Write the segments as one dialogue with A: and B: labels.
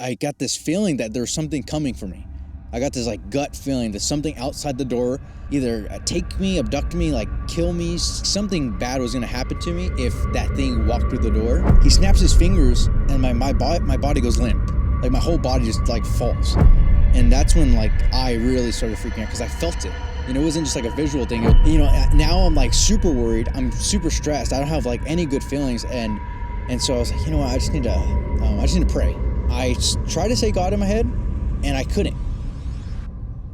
A: I got this feeling that there's something coming for me. I got this like gut feeling that something outside the door, either take me, abduct me, like kill me, something bad was gonna happen to me if that thing walked through the door. He snaps his fingers and my body goes limp. Like my whole body just like falls. And that's when like I really started freaking out because I felt it. You know, it wasn't just like a visual thing. You know, now I'm like super worried. I'm super stressed. I don't have like any good feelings. And so I was like, you know what? I just need to pray. I tried to say God in my head, and I couldn't.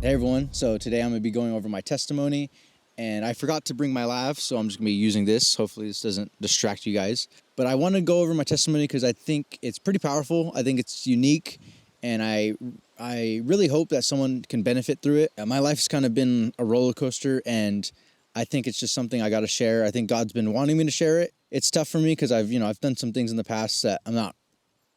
A: Hey everyone, so today I'm going to be going over my testimony, and I forgot to bring my lav, so I'm just going to be using this. Hopefully this doesn't distract you guys. But I want to go over my testimony because I think it's pretty powerful. I think it's unique, and I really hope that someone can benefit through it. My life's kind of been a roller coaster, and I think it's just something I got to share. I think God's been wanting me to share it. It's tough for me because I've done some things in the past that I'm not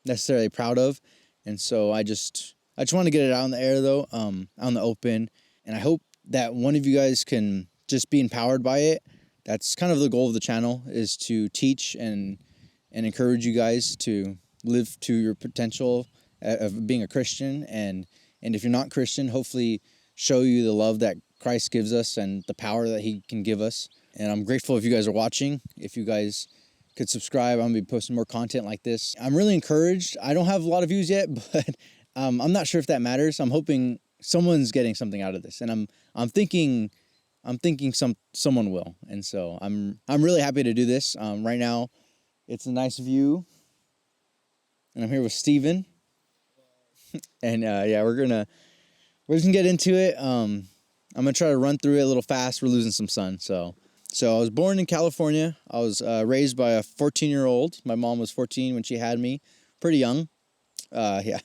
A: necessarily proud of, and so I just want to get it out in the air though, out in the open, and I hope that one of you guys can just be empowered by it. That's kind of the goal of the channel, is to teach and encourage you guys to live to your potential of being a Christian, and if you're not Christian, hopefully show you the love that Christ gives us and the power that he can give us. And I'm grateful if you guys are watching. If you guys could subscribe, I'm going to be posting more content like this. I'm really encouraged. I don't have a lot of views yet, but I'm not sure if that matters. I'm hoping someone's getting something out of this, and I'm thinking someone will. And so I'm really happy to do this. Right now, it's a nice view, and I'm here with Steven. And yeah, we're just gonna get into it. I'm gonna try to run through it a little fast. We're losing some sun, so I was born in California. I was raised by a 14-year-old. My mom was 14 when she had me, pretty young. Yeah.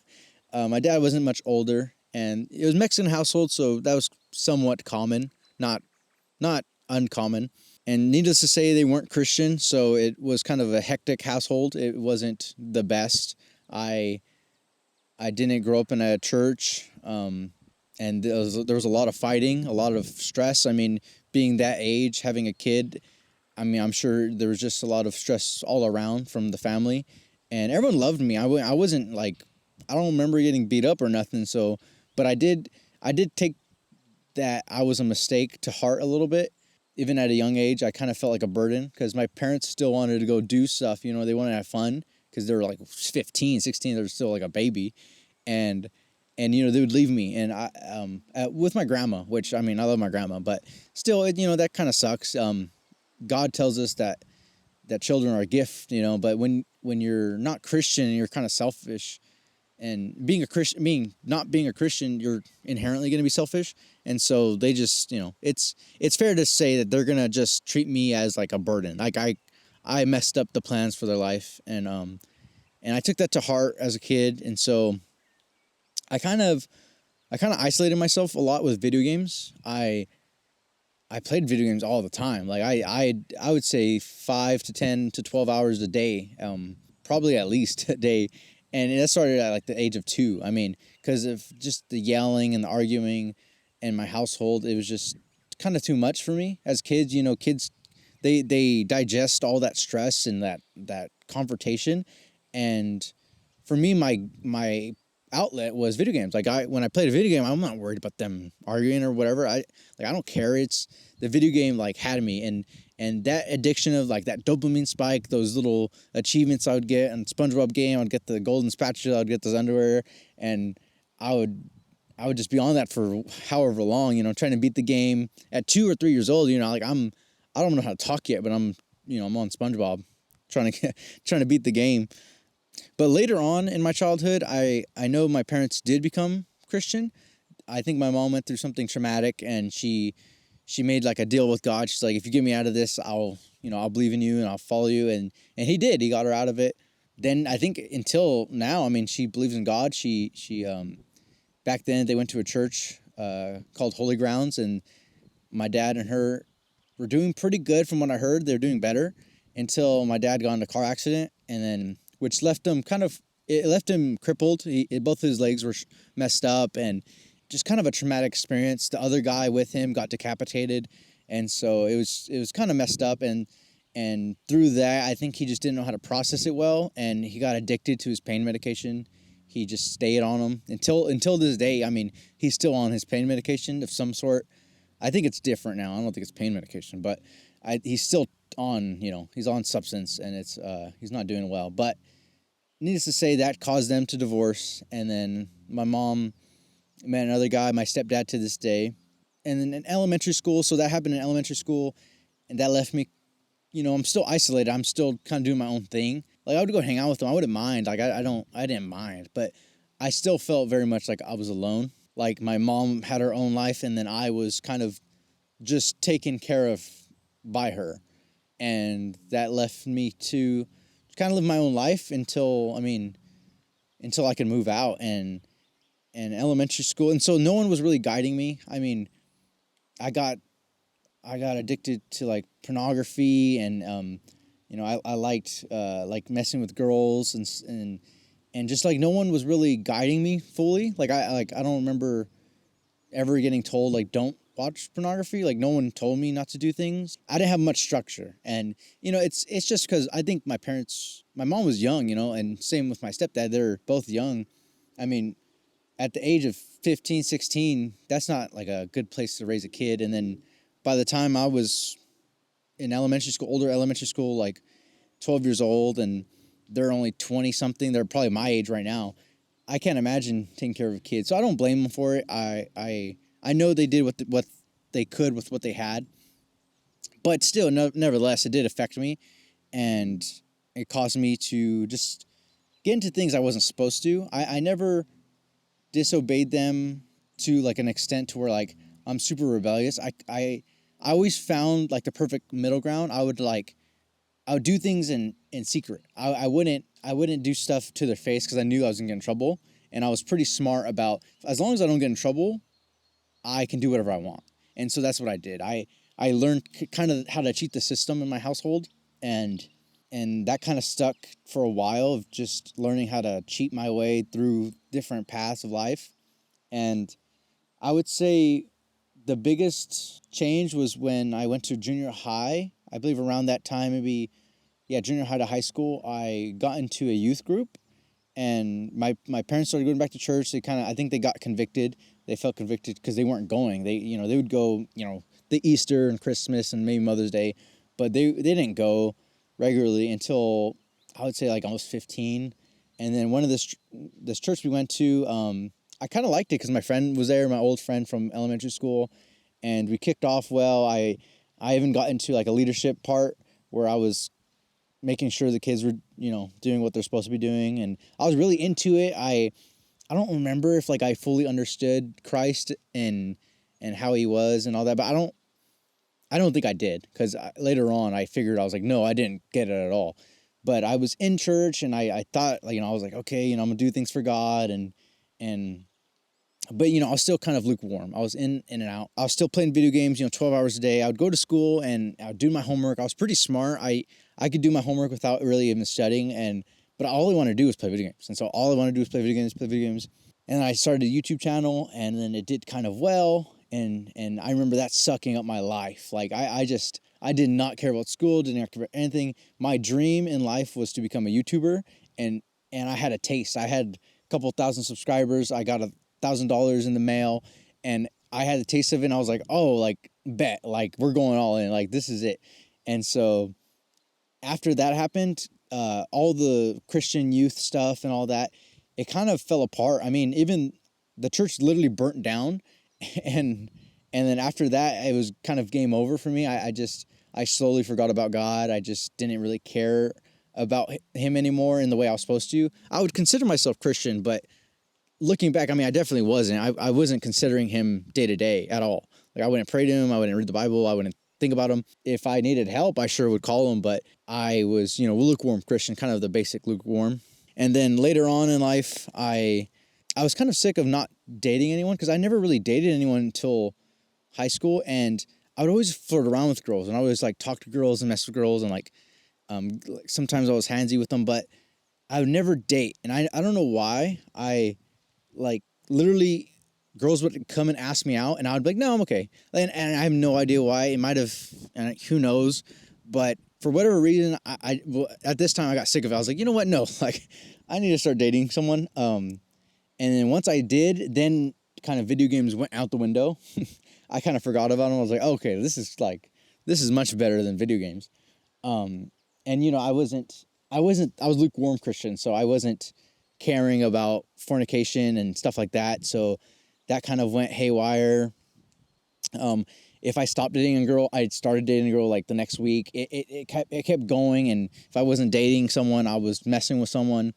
A: My dad wasn't much older, and it was a Mexican household, so that was somewhat common, not uncommon. And needless to say, they weren't Christian, so it was kind of a hectic household. It wasn't the best. I didn't grow up in a church, and there was a lot of fighting, a lot of stress. I mean, being that age, having a kid, I mean, I'm sure there was just a lot of stress all around from the family, and everyone loved me. I wasn't like, I don't remember getting beat up or nothing. So, but I did take that I was a mistake to heart a little bit. Even at a young age, I kind of felt like a burden because my parents still wanted to go do stuff. You know, they wanted to have fun because they were like 15, 16. They were still like a baby. And you know, they would leave me, and with my grandma, which, I mean, I love my grandma, but still, you know, that kind of sucks. God tells us that children are a gift, you know, but when you're not Christian and you're kind of selfish, and not being a Christian, you're inherently going to be selfish. And so they just, you know, it's fair to say that they're going to just treat me as like a burden. Like I messed up the plans for their life, and I took that to heart as a kid. And so I kind of isolated myself a lot with video games. I played video games all the time. Like I would say 5 to 10 to 12 hours a day, probably at least a day. And that started at like the age of 2. I mean, because of just the yelling and the arguing in my household, it was just kind of too much for me as kids. You know, kids, they digest all that stress and that confrontation. And for me, my outlet was video games. Like when I played a video game, I'm not worried about them arguing or whatever. I don't care. It's the video game like had me, and that addiction of like that dopamine spike, those little achievements I would get on SpongeBob game. I'd get the golden spatula, I'd get those underwear, and I would just be on that for however long, you know, trying to beat the game at 2 or 3 years old. You know, like I don't know how to talk yet, but I'm on SpongeBob trying to beat the game. But later on in my childhood, I know my parents did become Christian. I think my mom went through something traumatic, and she made like a deal with God. She's like, if you get me out of this, I'll believe in you and I'll follow you. And he did. He got her out of it. Then I think until now, I mean, she believes in God. She back then they went to a church called Holy Grounds, and my dad and her were doing pretty good from what I heard. They're doing better until my dad got in a car accident, and then which left him crippled. Both his legs were messed up, and just kind of a traumatic experience. The other guy with him got decapitated, and so it was kind of messed up. And through that, I think he just didn't know how to process it well, and he got addicted to his pain medication. he just stayed on them until this day. I mean, he's still on his pain medication of some sort. I think it's different now. I don't think it's pain medication, but he's still on, he's on substance, and it's he's not doing well. But needless to say, that caused them to divorce, and then my mom met another guy, my stepdad to this day, and then in elementary school. So that happened in elementary school, and that left me, I'm still isolated. I'm still kind of doing my own thing. Like, I would go hang out with them. I wouldn't mind. Like, I didn't mind, but I still felt very much like I was alone. Like, my mom had her own life, and then I was kind of just taken care of by her. And that left me to kind of live my own life until I could move out and elementary school. And so no one was really guiding me. I mean, I got addicted to like pornography, and I liked like messing with girls, and just like no one was really guiding me fully. Like I don't remember ever getting told like don't watch pornography. Like no one told me not to do things. I didn't have much structure, and it's just because I think my mom was young, and same with my stepdad. They're both young. I mean, at the age of 15, 16, that's not like a good place to raise a kid. And then by the time I was in older elementary school, like 12 years old, and they're only 20 something, they're probably my age right now. I can't imagine taking care of a kid. So I don't blame them for it. I know they did what they could with what they had, but still, nevertheless, it did affect me, and it caused me to just get into things I wasn't supposed to. I never disobeyed them to like an extent to where like I'm super rebellious. I always found like the perfect middle ground. I would do things in secret. I wouldn't do stuff to their face because I knew I was gonna get in trouble, and I was pretty smart about, as long as I don't get in trouble, I can do whatever I want. And so that's what I did. I learned kind of how to cheat the system in my household, and that kind of stuck for a while, of just learning how to cheat my way through different paths of life. And I would say the biggest change was when I went to junior high. I believe around that time, junior high to high school, I got into a youth group, and my parents started going back to church. I think they got convicted. They felt convicted because they weren't going. They would go, the Easter and Christmas and maybe Mother's Day, but they didn't go regularly until I would say like almost 15. And then one of this church we went to, I kind of liked it because my friend was there, my old friend from elementary school, and we kicked off well. I even got into like a leadership part where I was making sure the kids were, doing what they're supposed to be doing, and I was really into it. I don't remember if like I fully understood Christ and how he was and all that, but I don't think I did, because later on I figured, I was like, no, I didn't get it at all. But I was in church, and I thought, like, I was like, okay, I'm gonna do things for God, but I was still kind of lukewarm. I was in and out. I was still playing video games, 12 hours a day. I would go to school and I would do my homework. I was pretty smart. I could do my homework without really even studying, but all I wanted to do was play video games. And so all I wanted to do was play video games. And I started a YouTube channel, and then it did kind of well. And I remember that sucking up my life. Like I did not care about school, didn't care about anything. My dream in life was to become a YouTuber, and I had a taste. I had a couple thousand subscribers. I got $1,000 in the mail, and I had a taste of it, and I was like, oh, like, bet, like, we're going all in, like, this is it. And so after that happened, all the Christian youth stuff and all that, it kind of fell apart. I mean, even the church literally burnt down, and then after that, it was kind of game over for me. I slowly forgot about God. I just didn't really care about him anymore in the way I was supposed to. I would consider myself Christian, but looking back, I mean, I definitely wasn't. I wasn't considering him day to day at all. Like, I wouldn't pray to him. I wouldn't read the Bible. I wouldn't think about him. If I needed help, I sure would call him, but I was, lukewarm Christian, kind of the basic lukewarm. And then later on in life, I was kind of sick of not dating anyone, because I never really dated anyone until high school, and I would always flirt around with girls, and I would always like talk to girls and mess with girls, and like sometimes I was handsy with them, but I would never date. And I don't know why. Like, literally, girls would come and ask me out, and I would be like, no, I'm okay. And I have no idea why. It might have, and who knows, but for whatever reason, well, at this time I got sick of it. I was like, you know what? No, like, I need to start dating someone. And then once I did, then kind of video games went out the window. I kind of forgot about them. I was like, okay, this is much better than video games. Um, and I was lukewarm Christian, so I wasn't caring about fornication and stuff like that. So that kind of went haywire. If I stopped dating a girl, I started dating a girl like the next week. It kept going, and if I wasn't dating someone, I was messing with someone,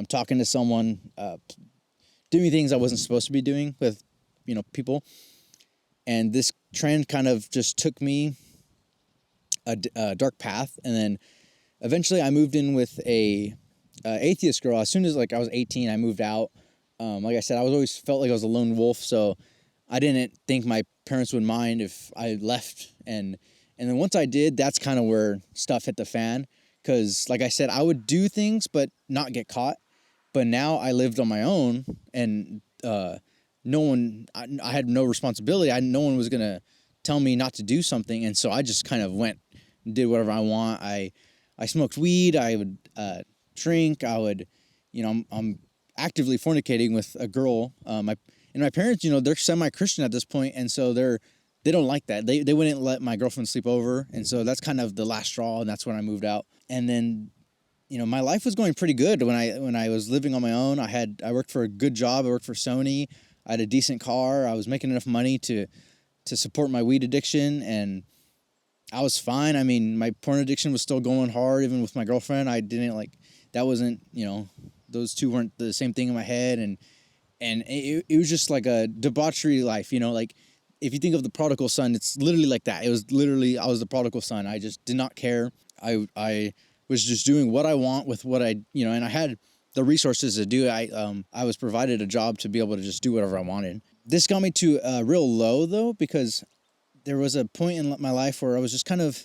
A: talking to someone, doing things I wasn't supposed to be doing with, people. And this trend kind of just took me a dark path, and then eventually I moved in with a atheist girl. As soon as like I was 18, I moved out. Like I said, I was always felt like I was a lone wolf, so I didn't think my parents would mind if I left. And then once I did, that's kind of where stuff hit the fan. Because like I said, I would do things but not get caught. But now I lived on my own, and no one, I had no responsibility. No one was gonna tell me not to do something, and so I just kind of went and did whatever I want. I smoked weed. I would drink. I would, I'm actively fornicating with a girl. My parents, they're semi-Christian at this point, and so they don't like that. They wouldn't let my girlfriend sleep over, and so that's kind of the last straw, and that's when I moved out. And then, my life was going pretty good when I was living on my own. I worked for a good job. I worked for Sony. I had a decent car. I was making enough money to support my weed addiction, and I was fine. I mean, my porn addiction was still going hard, even with my girlfriend. I didn't that wasn't, those two weren't the same thing in my head. And it was just like a debauchery life, like if you think of the prodigal son, it's literally like that. It was literally, I was the prodigal son. I just did not care. I was just doing what I want with what and I had the resources to do it. I was provided a job to be able to just do whatever I wanted. This got me to a real low though, because there was a point in my life where I was just kind of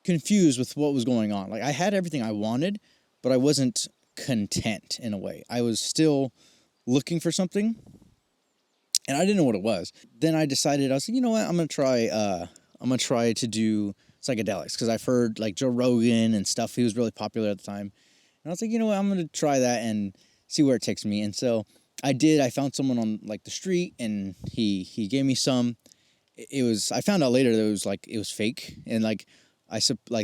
A: confused with what was going on. Like I had everything I wanted, but I wasn't content in a way. I was still looking for something, and I didn't know what it was. Then I decided, I was like, you know what, I'm gonna try to do psychedelics, because I've heard like Joe Rogan and stuff. He was really popular at the time, and I was like, you know what, I'm gonna try that and see where it takes me. And so I did. I found someone on like the street, and he gave me some. I found out later that it was fake, and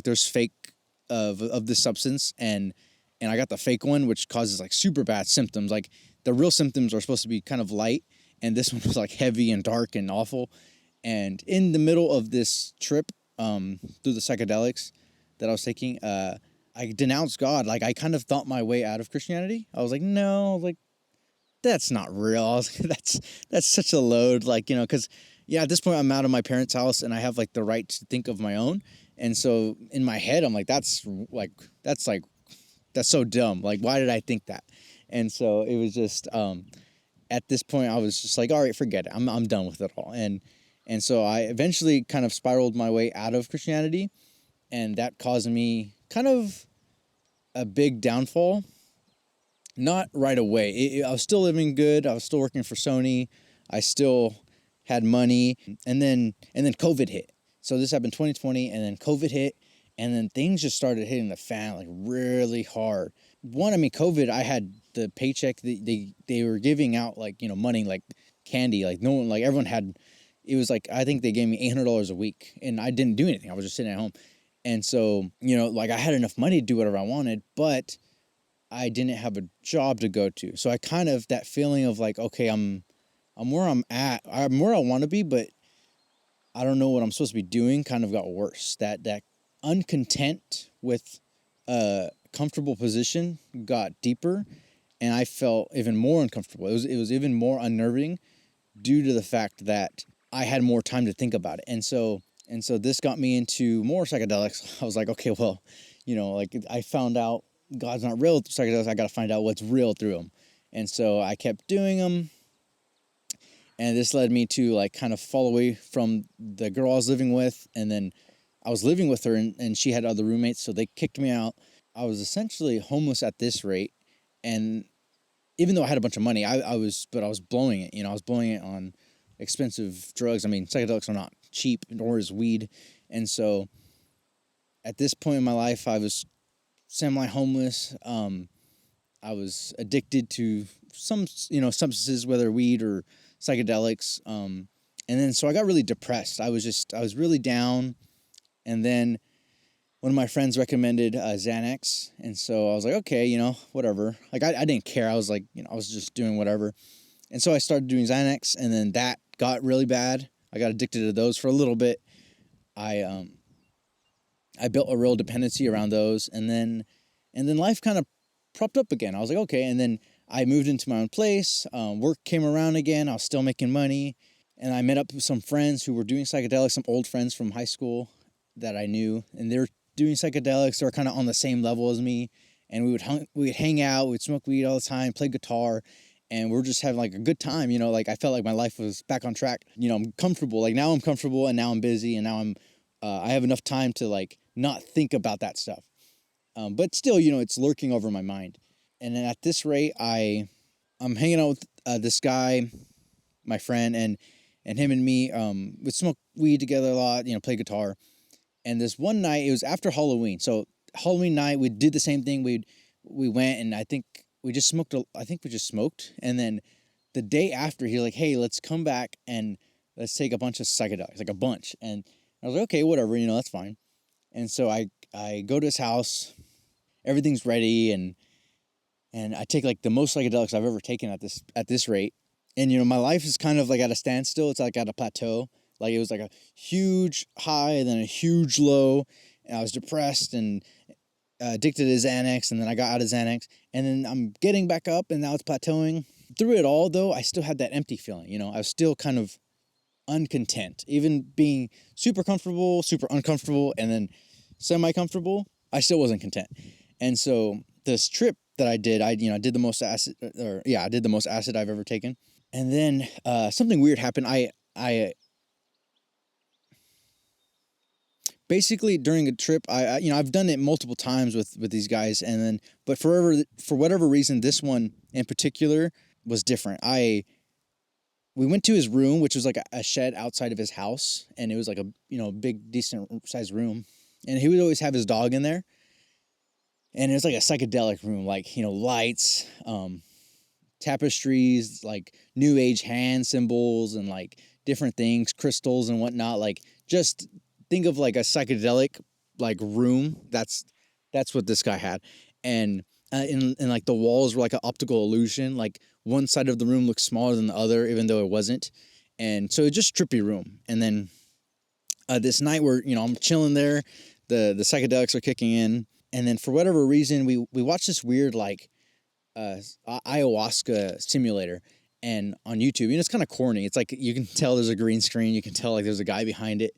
A: there's fake of this substance, and I got the fake one, which causes like super bad symptoms. Like the real symptoms are supposed to be kind of light, and this one was like heavy and dark and awful. And in the middle of this trip, through the psychedelics that I was taking, I denounced God. Like I kind of thought my way out of Christianity. I was like, no, like that's not real. I was like, that's such a load, because yeah, at this point I'm out of my parents' house and I have like the right to think of my own. And so in my head, I'm like, that's so dumb. Like, why did I think that? And so it was just, at this point I was just like, all right, forget it. I'm done with it all. And so I eventually kind of spiraled my way out of Christianity, and that caused me kind of a big downfall. Not right away. I was still living good. I was still working for Sony. I still had money, and then COVID hit. So this happened 2020, and then COVID hit, and then things just started hitting the fan like really hard. One, I mean, COVID, I had the paycheck. They were giving out money like candy. Like no one, like everyone had. It was like I think they gave me $800 a week, and I didn't do anything. I was just sitting at home, and so I had enough money to do whatever I wanted, but I didn't have a job to go to. So I kind of, that feeling of like, okay, I'm where I'm at. I'm where I want to be, but I don't know what I'm supposed to be doing, kind of got worse. That uncontent with a comfortable position got deeper, and I felt even more uncomfortable. It was even more unnerving due to the fact that I had more time to think about it. And so this got me into more psychedelics. I was like, okay, well, I found out God's not real through psychedelics. I got to find out what's real through them. And so I kept doing them. And this led me to kind of fall away from the girl I was living with. And then I was living with her, and she had other roommates, so they kicked me out. I was essentially homeless at this rate. And even though I had a bunch of money, I was blowing it. I was blowing it on expensive drugs. I mean, psychedelics are not cheap, nor is weed. And so at this point in my life, I was semi-homeless. I was addicted to some, substances, whether weed or psychedelics. And then so I got really depressed. I was really down. And then one of my friends recommended Xanax. And so I was like, okay, whatever. Like I didn't care. I was like, I was just doing whatever. And so I started doing Xanax, and then that got really bad. I got addicted to those for a little bit. I built a real dependency around those, and then life kind of propped up again. I was like, okay, and then I moved into my own place. Work came around again. I was still making money, and I met up with some friends who were doing psychedelics, some old friends from high school that I knew, and they're doing psychedelics. They're kind of on the same level as me, and we would hang out, we'd smoke weed all the time, play guitar, and we're just having like a good time. Like I felt like my life was back on track. I'm comfortable. Like now I'm comfortable, and now I'm busy, and now I have enough time to like not think about that stuff. But still, it's lurking over my mind. And then at this rate, I'm hanging out with this guy, my friend, and him and me would smoke weed together a lot, play guitar. And this one night, it was after Halloween. So Halloween night, we did the same thing. We went, and I think we just smoked. And then the day after, he's like, "Hey, let's come back and let's take a bunch of psychedelics, like a bunch." And I was like, "Okay, whatever, that's fine." And so I go to his house. Everything's ready, and I take like the most psychedelics I've ever taken at this rate. And my life is kind of like at a standstill. It's like at a plateau. Like it was like a huge high and then a huge low. And I was depressed and addicted to Xanax, and then I got out of Xanax, and then I'm getting back up, and now it's plateauing. Through it all, though, I still had that empty feeling. I was still kind of uncontent, even being super comfortable, super uncomfortable, and then semi-comfortable. I still wasn't content. And so this trip that I did, I did the most acid, I did the most acid I've ever taken. And then something weird happened. I basically during a trip, I've done it multiple times with these guys, and then but for whatever reason, this one in particular was different. We went to his room, which was like a shed outside of his house, and it was like a big decent sized room, and he would always have his dog in there. And it was like a psychedelic room, like, lights, tapestries, like new age hand symbols and like different things, crystals and whatnot. Like just think of like a psychedelic like room. That's what this guy had. And and like the walls were like an optical illusion. Like one side of the room looked smaller than the other, even though it wasn't. And so it's just trippy room. And then this night where, I'm chilling there, the psychedelics are kicking in. And then for whatever reason, we watched this weird like ayahuasca simulator and on YouTube. It's kind of corny. It's like you can tell there's a green screen. You can tell like there's a guy behind it.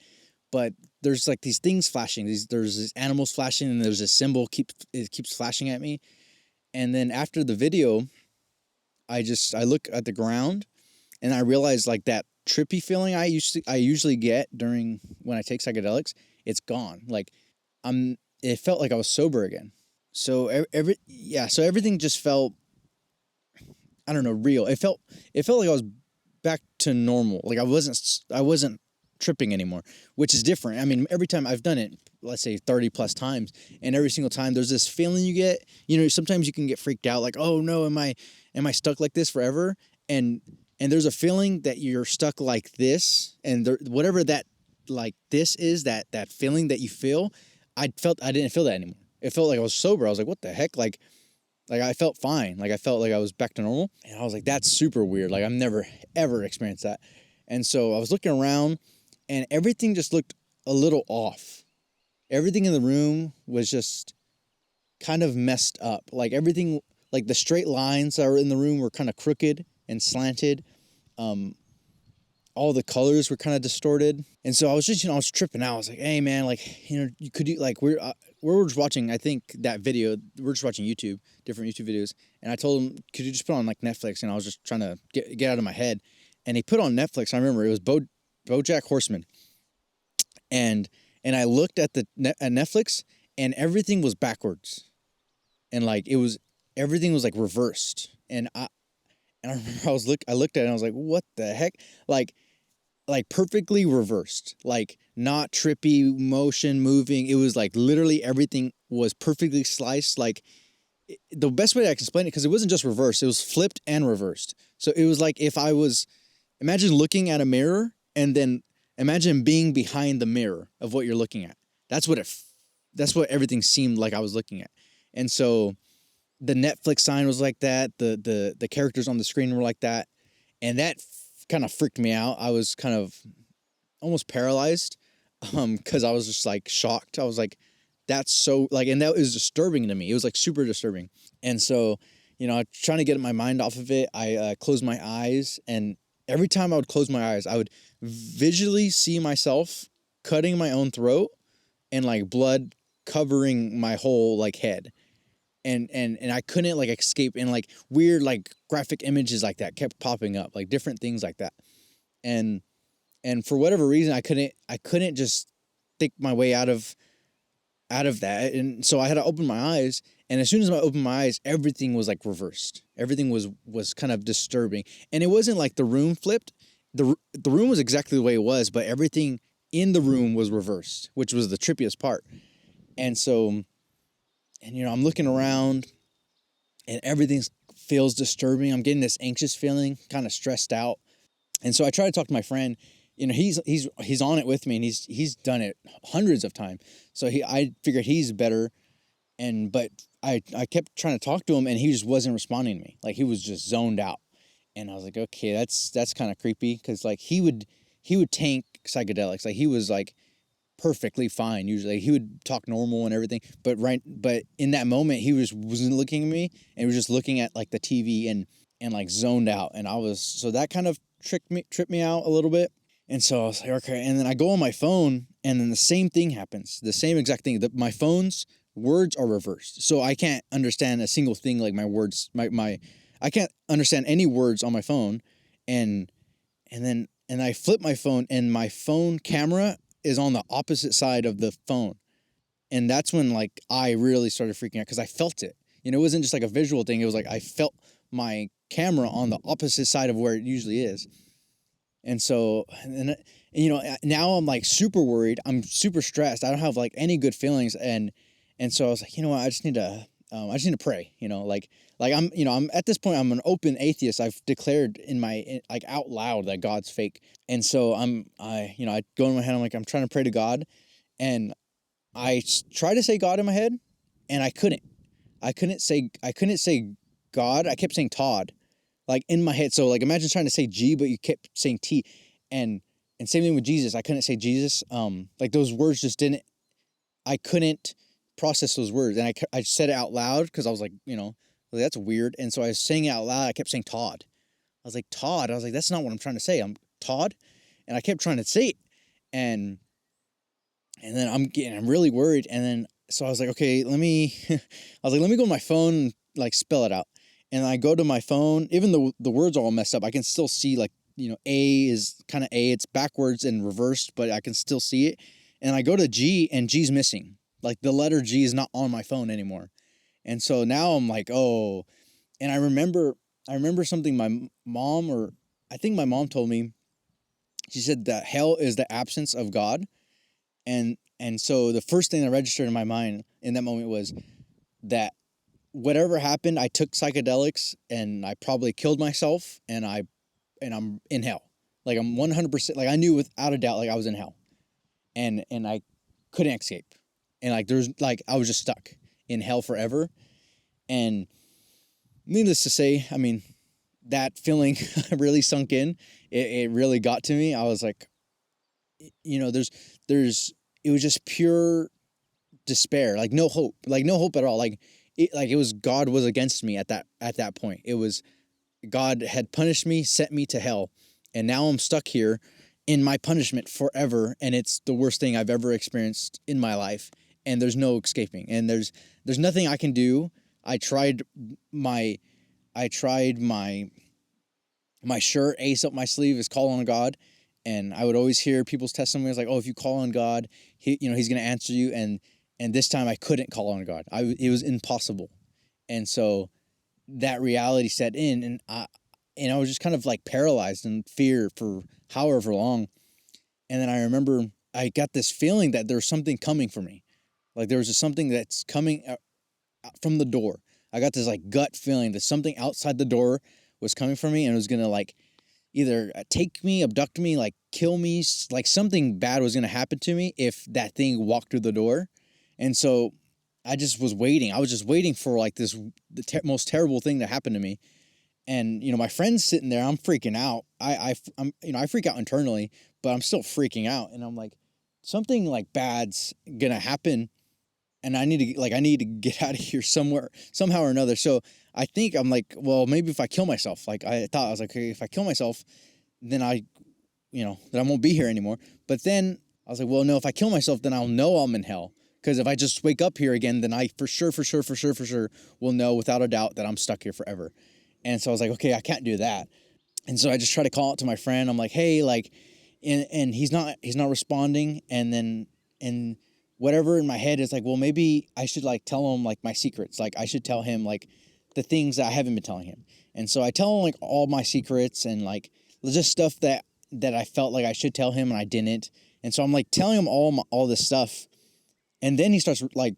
A: But there's like these things flashing. There's these animals flashing, and there's a symbol it keeps flashing at me. And then after the video, I look at the ground, and I realize like that trippy feeling I usually get during when I take psychedelics, it's gone. Like it felt like I was sober again. So so everything just felt, I don't know, real. It felt like I was back to normal. Like I wasn't tripping anymore, which is different. I mean, every time I've done it, let's say 30 plus times, and every single time there's this feeling you get. Sometimes you can get freaked out, like, oh no, am I stuck like this forever? And there's a feeling that you're stuck like this, and whatever that like this is, that feeling that you feel, I didn't feel that anymore. It felt like I was sober. I was like, what the heck? Like I felt fine. Like I felt like I was back to normal. And I was like, that's super weird. Like I've never ever experienced that. And so I was looking around, and everything just looked a little off. Everything in the room was just kind of messed up. Like everything, like the straight lines that were in the room were kind of crooked and slanted. All the colors were kind of distorted. And so I was just, I was tripping out. I was like, hey man, like, could you like, we're just watching, I think that video, we're just watching different YouTube videos. And I told him, could you just put on like Netflix? And I was just trying to get out of my head. And he put on Netflix. I remember it was BoJack Horseman. And I looked at at Netflix, and everything was backwards. And like, everything was like reversed. And I remember I looked at it and I was like, what the heck? Like perfectly reversed, like not trippy motion moving. It was like literally everything was perfectly sliced. Like the best way I can explain it, because it wasn't just reversed, it was flipped and reversed. So it was like if I was, imagine looking at a mirror and then imagine being behind the mirror of what you're looking at. That's what that's what everything seemed like I was looking at. And so the Netflix sign was like that. The characters on the screen were like that. And that kind of freaked me out. I was kind of almost paralyzed because I was just like shocked. I was like, that's so like, and that was disturbing to me. It was like super disturbing. And so, trying to get my mind off of it, I closed my eyes, and every time I would close my eyes, I would visually see myself cutting my own throat and like blood covering my whole like head. And I couldn't like escape, and like weird like graphic images like that kept popping up, like different things like that. And for whatever reason, I couldn't just think my way out of that. And so I had to open my eyes, and as soon as I opened my eyes, everything was like reversed. Everything was kind of disturbing. And it wasn't like the room flipped. The room was exactly the way it was, but everything in the room was reversed, which was the trippiest part. And so, and I'm looking around, and everything feels disturbing. I'm getting this anxious feeling, kind of stressed out. And so I try to talk to my friend. He's on it with me, and he's done it hundreds of times. So I figured he's better, but I kept trying to talk to him, and he just wasn't responding to me. Like he was just zoned out. And I was like, okay, that's kind of creepy, because like he would tank psychedelics. Like he was like perfectly fine usually. He would talk normal and everything, but in that moment he wasn't looking at me, and he was just looking at like the TV and like zoned out. And so that kind of tripped me out a little bit. And so I was like, okay. And then I go on my phone, and then the same thing happens. The same exact thing. My phone's words are reversed. So I can't understand a single thing, like my words, I can't understand any words on my phone. And I flip my phone, and my phone camera is on the opposite side of the phone. And that's when like I really started freaking out, because I felt it. It wasn't just like a visual thing. It was like I felt my camera on the opposite side of where it usually is. And so, now I'm like super worried. I'm super stressed. I don't have like any good feelings. And so I was like, what? I just need to pray, I'm at this point, I'm an open atheist. I've declared like out loud that God's fake. And so I go in my head, I'm like, I'm trying to pray to God. And I try to say God in my head, and I couldn't say God. I kept saying Todd, like in my head. So like imagine trying to say G, but you kept saying T. And same thing with Jesus. I couldn't say Jesus. Like those words just I couldn't process those words. And I said it out loud, because I was like, that's weird. And so I was saying it out loud. I kept saying Todd. I was like, Todd. I was like, that's not what I'm trying to say. I'm Todd. And I kept trying to say it. And then I'm really worried. And then, so I was like, okay, let me go to my phone and like spell it out. And I go to my phone, even though the words are all messed up, I can still see like, A is kind of A, it's backwards and reversed, but I can still see it. And I go to G, and G's missing. Like the letter G is not on my phone anymore. And so now I'm like, oh, and I remember something my mom, or I think my mom told me. She said that hell is the absence of God. And so the first thing that registered in my mind in that moment was that whatever happened, I took psychedelics, and I probably killed myself, and I'm in hell. Like I'm 100%, like I knew without a doubt, like I was in hell, and I couldn't escape. And like I was just stuck in hell forever. And needless to say, I mean, that feeling really sunk in. It really got to me. I was like, it was just pure despair, like no hope at all. Like it was God was against me at that point. It was God had punished me, sent me to hell, and now I'm stuck here in my punishment forever. And it's the worst thing I've ever experienced in my life. And there's no escaping. And there's nothing I can do. I tried my shirt, ace up my sleeve is call on God. And I would always hear people's testimonies like, oh, if you call on God, he's going to answer you. And this time I couldn't call on God. It was impossible. And so that reality set in, and I was just kind of like paralyzed in fear for however long. And then I remember I got this feeling that there was something coming for me. Like there was just something that's coming from the door. I got this like gut feeling that something outside the door was coming for me and it was gonna like either take me, abduct me, like kill me, like something bad was gonna happen to me if that thing walked through the door. And so I just was waiting. I was just waiting for like the most terrible thing to happen to me. And my friend's sitting there. I'm freaking out. I'm I freak out internally, but I'm still freaking out. And I'm like, something like bad's gonna happen, and I need to get out of here somehow or another. So I think I'm like, well, maybe if I kill myself, like I thought, I was like, okay, if I kill myself, then then I won't be here anymore. But then I was like, well, no, if I kill myself, then I'll know I'm in hell. Because if I just wake up here again, then I for sure will know without a doubt that I'm stuck here forever. And so I was like, okay, I can't do that. And so I just try to call out to my friend. I'm like, hey, like, and he's not responding. And whatever in my head is like, well, maybe I should like tell him like my secrets. Like I should tell him like the things that I haven't been telling him. And so I tell him like all my secrets and like just stuff that I felt like I should tell him and I didn't. And so I'm like telling him all this stuff. And then he starts like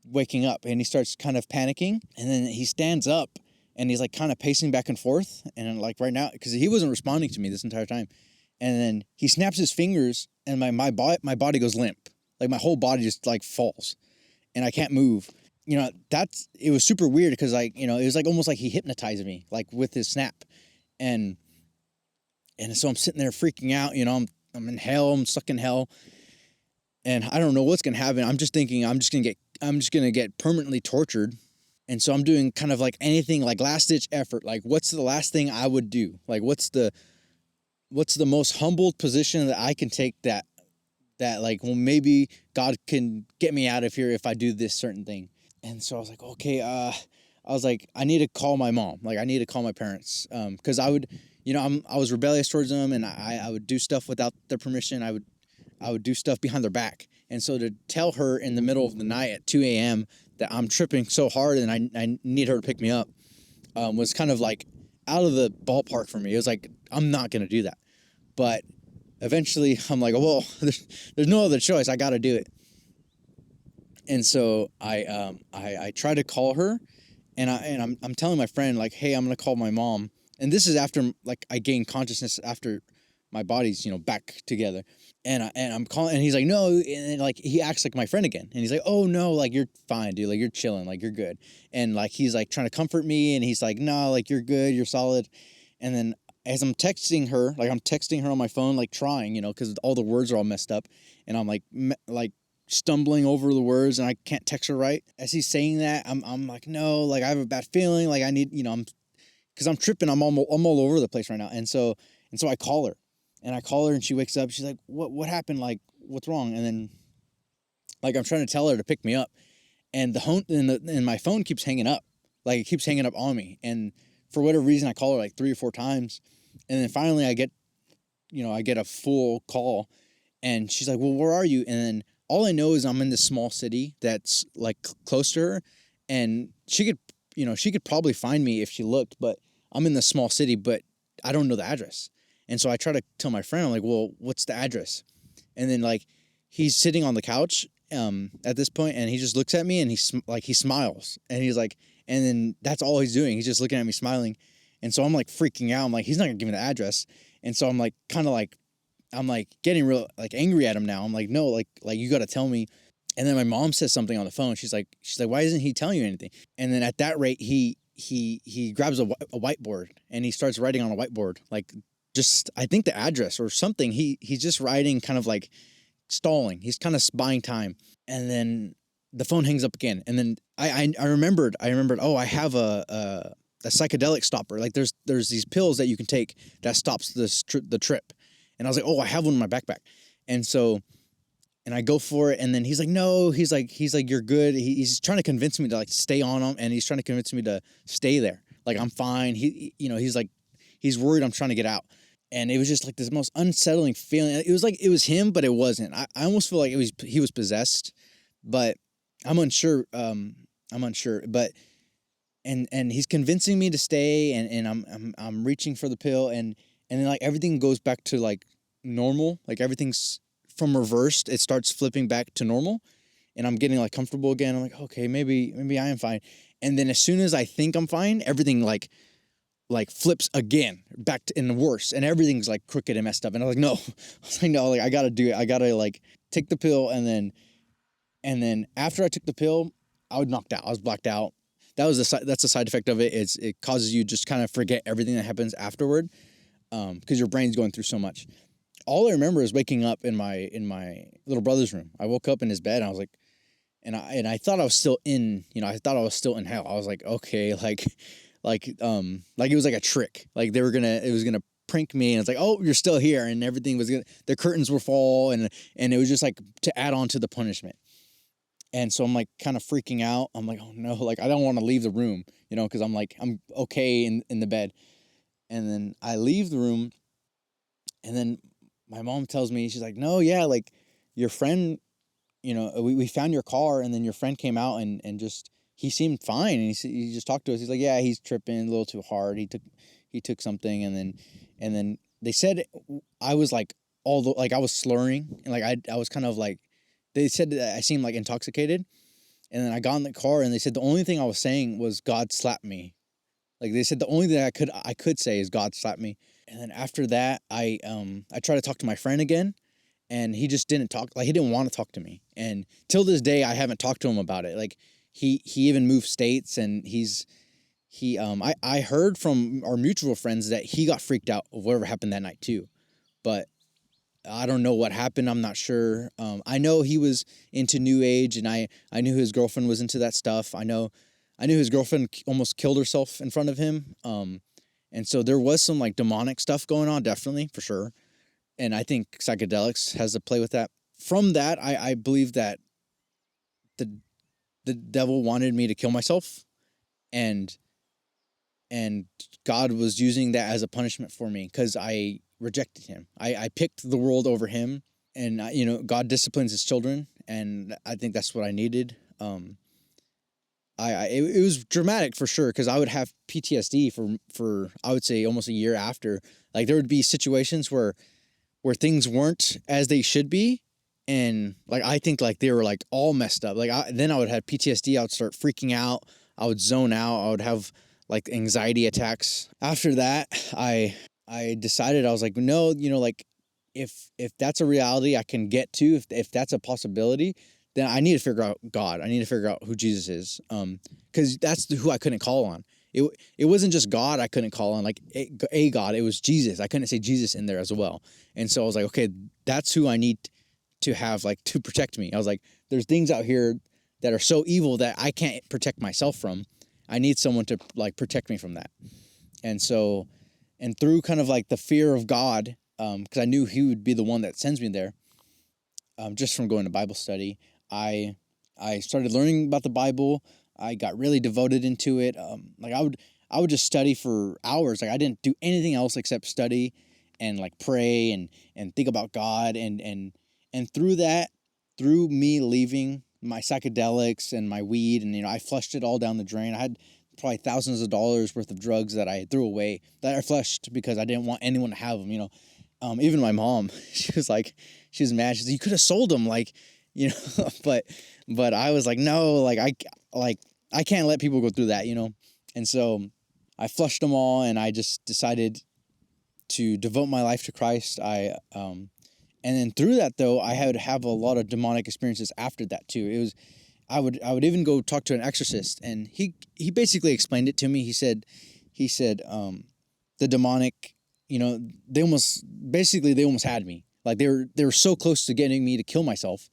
A: waking up and he starts kind of panicking. And then he stands up and he's like kind of pacing back and forth. And like right now, because he wasn't responding to me this entire time. And then he snaps his fingers and my body goes limp. Like my whole body just like falls and I can't move. It was super weird because like, it was like almost like he hypnotized me like with his snap. And so I'm sitting there freaking out, I'm in hell, I'm stuck in hell. And I don't know what's going to happen. I'm just thinking I'm just going to get permanently tortured. And so I'm doing kind of like anything like last ditch effort. Like what's the last thing I would do? Like what's the most humbled position that I can take that like, well, maybe God can get me out of here if I do this certain thing. And so I was like, okay, I was like, I need to call my mom. Like I need to call my parents. Cause I would, I was rebellious towards them and I would do stuff without their permission. I would do stuff behind their back. And so to tell her in the middle of the night at 2 a.m. that I'm tripping so hard and I need her to pick me up, was kind of like out of the ballpark for me. It was like, I'm not going to do that. But eventually I'm like, well, there's no other choice. I got to do it. And so I try to call her and I'm telling my friend like, hey, I'm going to call my mom. And this is after like I gained consciousness after my body's, back together. And I'm calling and he's like, no. And like, he acts like my friend again. And he's like, oh no, like you're fine, dude. Like you're chilling, like you're good. And like, he's like trying to comfort me and he's like, no, like you're good. You're solid. And then as I'm texting her on my phone, like trying, cause all the words are all messed up and I'm like stumbling over the words and I can't text her right. As he's saying that, I'm like, no, like I have a bad feeling. Like I need, cause I'm tripping. I'm all over the place right now. And so I call her. And I call her and she wakes up. She's like, what happened? Like, what's wrong? And then like, I'm trying to tell her to pick me up and and my phone keeps hanging up. Like it keeps hanging up on me. And for whatever reason, I call her like 3 or 4 times. And then finally I get a full call and she's like, well, where are you? And then all I know is I'm in this small city that's like close to her and she could probably find me if she looked, but I'm in this small city, but I don't know the address. And so I try to tell my friend, I'm like, well, what's the address? And then like, he's sitting on the couch at this point and he just looks at me and he smiles and he's like, and then that's all he's doing. He's just looking at me smiling. And so I'm like freaking out. I'm like, he's not gonna give me the address. And so I'm like, I'm like getting real like angry at him now. I'm like, no, like you got to tell me. And then my mom says something on the phone. She's like, why isn't he telling you anything? And then at that rate, he grabs a whiteboard and he starts writing on a whiteboard, like, just, I think the address or something. He's just writing kind of like stalling. He's kind of buying time. And then the phone hangs up again. And then I remembered, oh, I have a psychedelic stopper. Like there's these pills that you can take that stops the trip. And I was like, oh, I have one in my backpack. And so, and I go for it. And then he's like, no, he's like, you're good. He's trying to convince me to like stay on him. And he's trying to convince me to stay there. Like, I'm fine. He's like, he's worried I'm trying to get out. And it was just like this most unsettling feeling. It was like it was him, but it wasn't. I almost feel like he was possessed, but I'm unsure. But and he's convincing me to stay, and I'm reaching for the pill, and then like everything goes back to like normal. Like everything's from reversed. It starts flipping back to normal, and I'm getting like comfortable again. I'm like, okay, maybe I am fine. And then as soon as I think I'm fine, everything like flips again back to in the worse, and everything's like crooked and messed up. And I was like, no, like I gotta do it. I gotta like take the pill, and then after I took the pill, I was knocked out. I was blacked out. That's the side effect of it. It causes you just kind of forget everything that happens afterward, because your brain's going through so much. All I remember is waking up in my little brother's room. I woke up in his bed, and I was like, and I thought I was still in, I thought I was still in hell. I was like, okay, like it was like a trick. Like it was gonna prank me, and it's like, oh, you're still here, and everything was the curtains will fall, and it was just like to add on to the punishment. And so I'm like kind of freaking out. I'm like, oh no, like I don't want to leave the room, because I'm like, I'm okay in the bed. And then I leave the room, and then my mom tells me, she's like, no, yeah, like your friend, we found your car, and then your friend came out and just, he seemed fine. And he just talked to us. He's like, yeah, he's tripping a little too hard. He took something. And then they said, I was like, I was slurring, and like, I was kind of like, they said that I seemed like intoxicated. And then I got in the car, and they said the only thing I was saying was God slapped me. Like they said the only thing I could say is God slapped me. And then after that, I tried to talk to my friend again, and he just didn't talk. Like he didn't want to talk to me. And till this day, I haven't talked to him about it. Like he even moved states, and I heard from our mutual friends that he got freaked out of whatever happened that night too. But I don't know what happened. I'm not sure. I know he was into New Age, and I knew his girlfriend was into that stuff. I knew his girlfriend almost killed herself in front of him. And so there was some like demonic stuff going on, definitely, for sure. And I think psychedelics has to play with that. From that, I believe that the devil wanted me to kill myself, and God was using that as a punishment for me because I rejected him. I picked the world over him, and God disciplines his children, and I think that's what I needed. It was dramatic for sure, because I would have PTSD for I would say almost a year after. Like there would be situations where things weren't as they should be, and like I think like they were like all messed up. Like then I would have PTSD. I would start freaking out. I would zone out. I would have like anxiety attacks. After that, I decided, I was like, no, like if that's a reality I can get to, if that's a possibility, then I need to figure out God. I need to figure out who Jesus is, because that's who I couldn't call on. It wasn't just God I couldn't call on, like a God. It was Jesus. I couldn't say Jesus in there as well. And so I was like, okay, that's who I need to have, like, to protect me. I was like, there's things out here that are so evil that I can't protect myself from. I need someone to like protect me from that. And so, and through kind of like the fear of God, because I knew he would be the one that sends me there, just from going to Bible study, I started learning about the Bible. I got really devoted into it. Like I would just study for hours. Like I didn't do anything else except study and like pray and think about God. And through that, through me leaving my psychedelics and my weed, and I flushed it all down the drain. I had probably thousands of dollars worth of drugs that I threw away, that I flushed because I didn't want anyone to have them. Even my mom, she was mad. She said, you could have sold them, like, but I was like, no, like I can't let people go through that, And so I flushed them all, and I just decided to devote my life to Christ. And then through that, though, I would have a lot of demonic experiences after that too. It was, I would even go talk to an exorcist, and he basically explained it to me. He said, the demonic, they almost had me. Like they were so close to getting me to kill myself,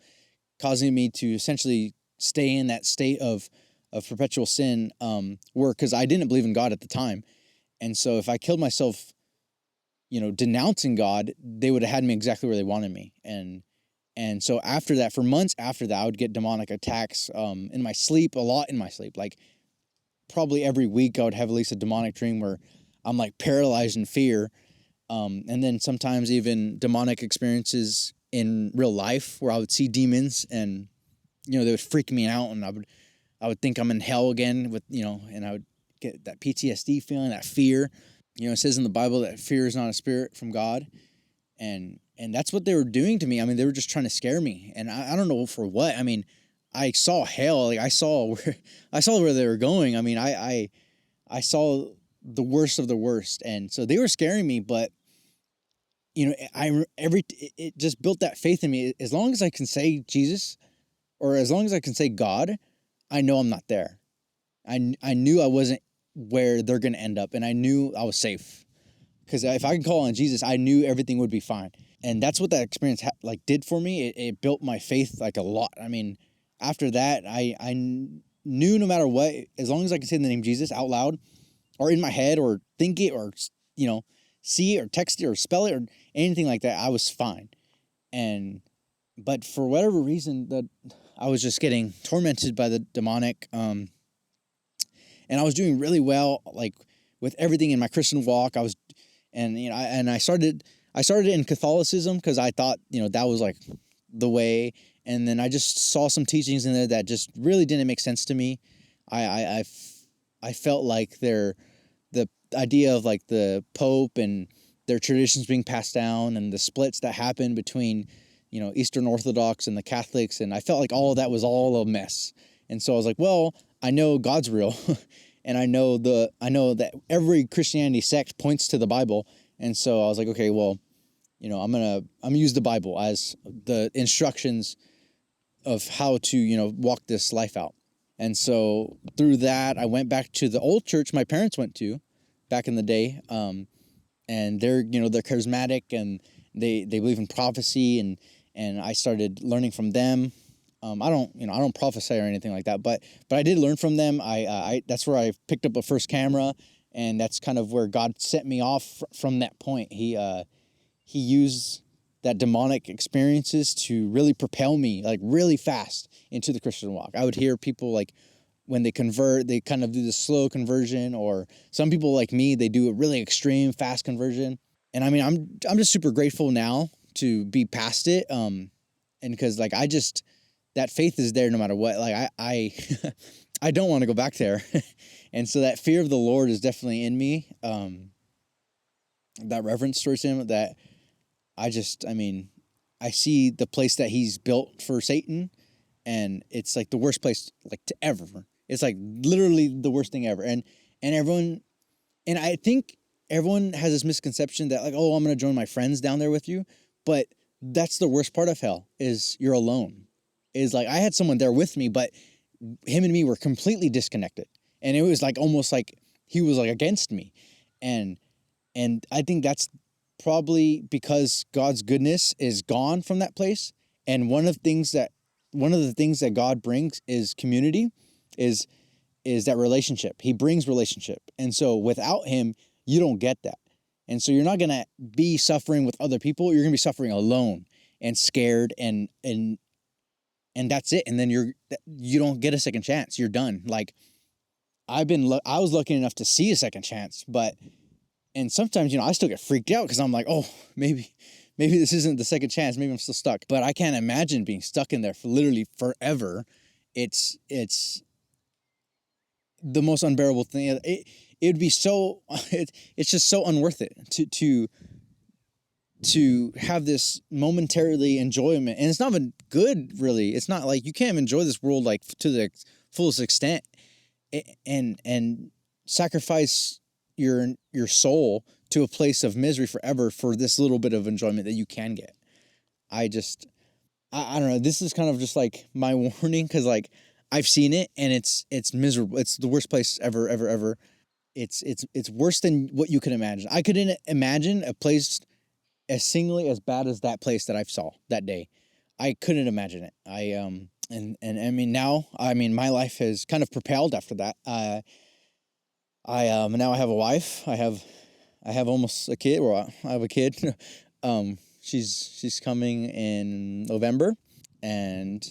A: causing me to essentially stay in that state of perpetual sin, because I didn't believe in God at the time. And so if I killed myself, denouncing God, they would have had me exactly where they wanted me. And so after that, for months after that, I would get demonic attacks in my sleep, a lot in my sleep. Like probably every week I would have at least a demonic dream where I'm like paralyzed in fear. And then sometimes even demonic experiences in real life where I would see demons, and, they would freak me out, and I would think I'm in hell again with, and I would get that PTSD feeling, that fear. It says in the Bible that fear is not a spirit from God. And that's what they were doing to me. I mean, they were just trying to scare me. And I don't know for what. I mean, I saw hell. Like I saw where they were going. I mean, I saw the worst of the worst, and so they were scaring me. But you know, it just built that faith in me. As long as I can say Jesus, or as long as I can say God, I know I'm not there. I knew I wasn't where they're gonna end up, and I knew I was safe. Because if I could call on Jesus, I knew everything would be fine. And that's what that experience did for me. It built my faith like a lot. I mean, after that, I knew no matter what, as long as I could say the name Jesus out loud, or in my head, or think it, or you know, see it, or text it, or spell it, or anything like that, I was fine. But for whatever reason, that I was just getting tormented by the demonic. And I was doing really well, like with everything in my Christian walk. I started in Catholicism because I thought, you know, that was like the way. And then I just saw some teachings in there that just really didn't make sense to me. I felt like the idea of like the Pope and their traditions being passed down, and the splits that happened between, you know, Eastern Orthodox and the Catholics. And I felt like all of that was all a mess. And so I was like, well, I know God's real. And I know that every Christianity sect points to the Bible. And so I was like, okay, well, you know, I'm gonna use the Bible as the instructions of how to, you know, walk this life out. And so through that, I went back to the old church my parents went to back in the day. And they're charismatic, and they believe in prophecy, and I started learning from them. I don't prophesy or anything like that, but I did learn from them. I that's where I picked up a first camera, and that's kind of where God set me off from that point. He used that demonic experiences to really propel me like really fast into the Christian walk. I would hear people like when they convert, they kind of do the slow conversion, or some people like me, they do a really extreme fast conversion. And I mean, I'm just super grateful now to be past it. And because like that faith is there no matter what. Like I I don't want to go back there. And so that fear of the Lord is definitely in me. That reverence towards him, that I see the place that he's built for Satan, and it's like the worst place like to ever. It's like literally the worst thing ever. And I think everyone has this misconception that like, oh, I'm going to join my friends down there with you. But that's the worst part of hell, is you're alone. Is like I had someone there with me, but him and me were completely disconnected. And it was like almost like he was like against me. And I think that's probably because God's goodness is gone from that place. And one of the things that God brings is community, is that relationship. He brings relationship. And so without him, you don't get that. And so you're not going to be suffering with other people. You're going to be suffering alone and scared, and that's it. And then you don't get a second chance. You're done. Like I was lucky enough to see a second chance, and sometimes, you know, I still get freaked out because I'm like, oh, maybe this isn't the second chance. Maybe I'm still stuck. But I can't imagine being stuck in there for literally forever. It's the most unbearable thing. It'd be so, it's just so unworth it to have this momentarily enjoyment. And it's not even good, really. It's not like you can't enjoy this world like to the fullest extent and sacrifice your soul to a place of misery forever for this little bit of enjoyment that you can get. I don't know. This is kind of just like my warning, because like I've seen it, and it's miserable. It's the worst place ever. It's worse than what you can imagine. I couldn't imagine a place as singly as bad as that place that I saw that day. I couldn't imagine it. And I mean now, my life has kind of propelled after that. Now I have a wife. I have almost a kid. Well, I have a kid. She's coming in November, and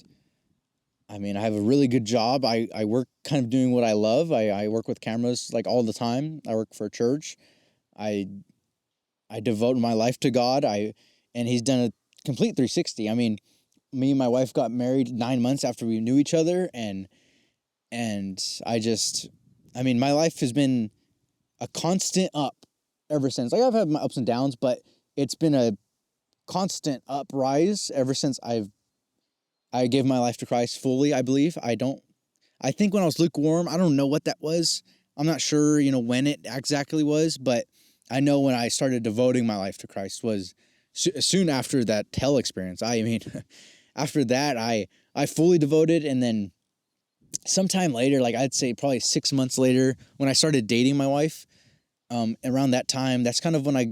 A: I have a really good job. I work kind of doing what I love. I work with cameras like all the time. I work for a church. I devote my life to God. And he's done a complete 360. Me and my wife got married 9 months after we knew each other, and my life has been a constant up ever since. Like I've had my ups and downs, but it's been a constant uprise ever since I've I gave my life to Christ fully, I believe. I think when I was lukewarm, I don't know what that was. I'm not sure, when it exactly was, but I know when I started devoting my life to Christ was soon after that hell experience. I mean, after that, I fully devoted, and then sometime later, like I'd say probably 6 months later, when I started dating my wife, around that time, that's kind of when I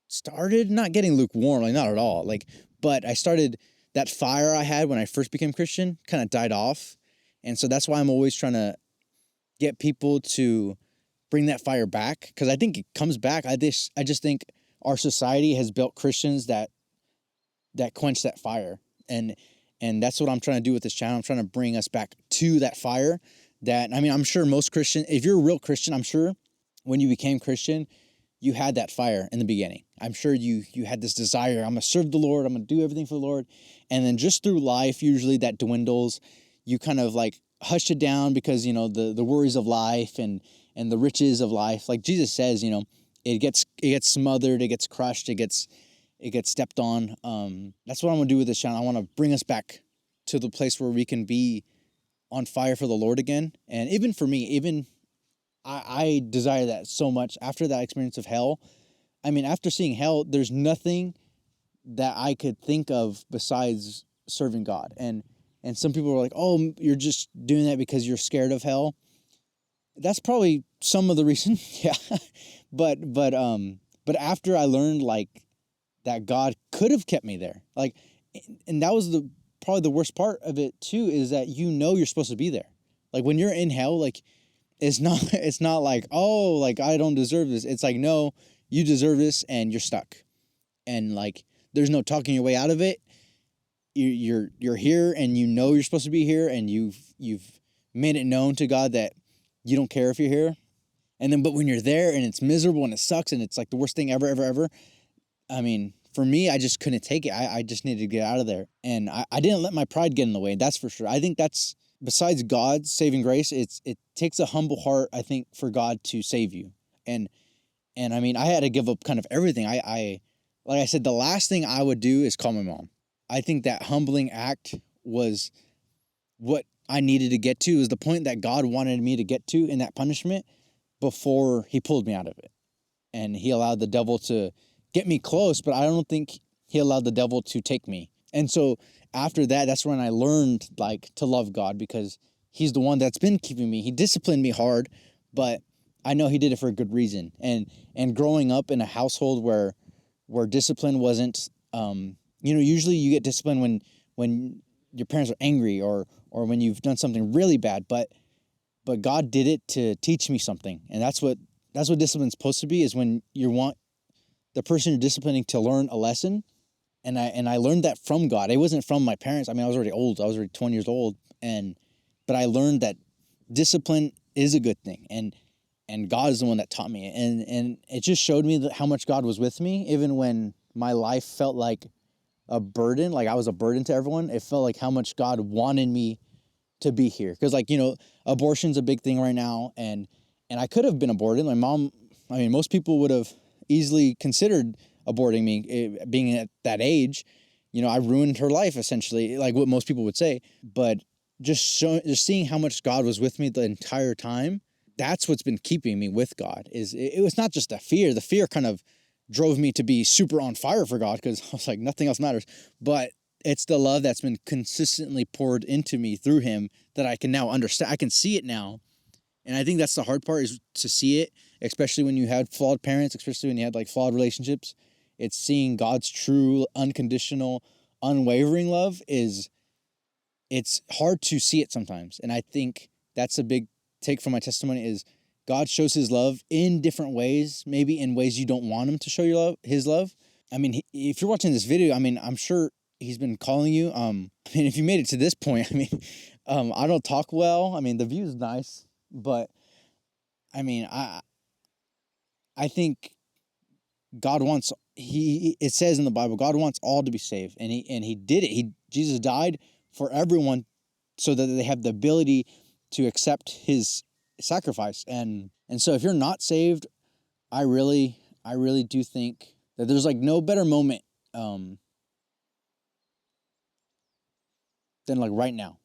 A: started not getting lukewarm, like not at all, like, but I started that fire I had when I first became Christian kind of died off, and so that's why I'm always trying to get people to bring that fire back, because I think it comes back. I just think our society has built Christians that quench that fire, and that's what I'm trying to do with this channel. I'm trying to bring us back to that fire. That, I mean, I'm sure most Christian, if you're a real Christian, I'm sure when you became Christian, you had that fire in the beginning. I'm sure you had this desire. I'm gonna serve the Lord. I'm gonna do everything for the Lord, and then just through life, usually that dwindles. You kind of like hush it down because the worries of life and the riches of life. Like Jesus says, it gets smothered, it gets crushed, it gets stepped on. That's what I'm gonna do with this channel. I want to bring us back to the place where we can be on fire for the Lord again. And even for me, I desire that so much after that experience of hell. I mean, after seeing hell, there's nothing that I could think of besides serving God. And some people are like, "Oh, you're just doing that because you're scared of hell." That's probably some of the reason, yeah. But after I learned like that God could have kept me there, like, and that was probably the worst part of it too, is that you're supposed to be there. Like when you're in hell, like it's not like, oh, like I don't deserve this. It's like, no, you deserve this and you're stuck. And like there's no talking your way out of it. You're here and you're supposed to be here, and you've made it known to God that you don't care if you're here. And then but when you're there and it's miserable and it sucks and it's like the worst thing ever, ever, ever. I mean, for me, I just couldn't take it. I just needed to get out of there. And I didn't let my pride get in the way, that's for sure. I think that's, besides God's saving grace, it takes a humble heart, I think, for God to save you. And I mean, I had to give up kind of everything. I like I said, the last thing I would do is call my mom. I think that humbling act was what I needed to get to. It was the point that God wanted me to get to in that punishment before he pulled me out of it. And he allowed the devil to get me close, but I don't think he allowed the devil to take me. And so after that, that's when I learned like to love God, because he's the one that's been keeping me. He disciplined me hard, but I know he did it for a good reason. And growing up in a household where discipline wasn't, usually you get discipline when your parents are angry or when you've done something really bad, but God did it to teach me something. And that's what discipline's supposed to be, is when you want the person you're disciplining to learn a lesson. And I learned that from God. It wasn't from my parents. I mean, I was already old. I was already 20 years old. But I learned that discipline is a good thing. And God is the one that taught me. And it just showed me how much God was with me, even when my life felt like a burden, like I was a burden to everyone. It felt like how much God wanted me to be here. Because like, abortion's a big thing right now. And I could have been aborted. My mom, I mean, most people would have easily considered aborting me, being at that age. I ruined her life, essentially, like what most people would say. But just seeing how much God was with me the entire time, that's what's been keeping me with God. It was not just the fear kind of drove me to be super on fire for God, because I was like, nothing else matters. But it's the love that's been consistently poured into me through him that I can now understand. I can see it now. And I think that's the hard part, is to see it, especially when you had flawed parents, especially when you had like flawed relationships. It's seeing God's true, unconditional, unwavering love it's hard to see it sometimes. And I think that's a big take from my testimony, is God shows his love in different ways, maybe in ways you don't want him to show his love. I mean, if you're watching this video, I mean, I'm sure he's been calling you. I mean, if you made it to this point, I mean, I don't talk well. I mean, the view's nice, but I mean, I think God wants, it says in the Bible, God wants all to be saved, and he did it. Jesus died for everyone so that they have the ability to accept his sacrifice. And so if you're not saved, I really do think that there's like no better moment then like right now.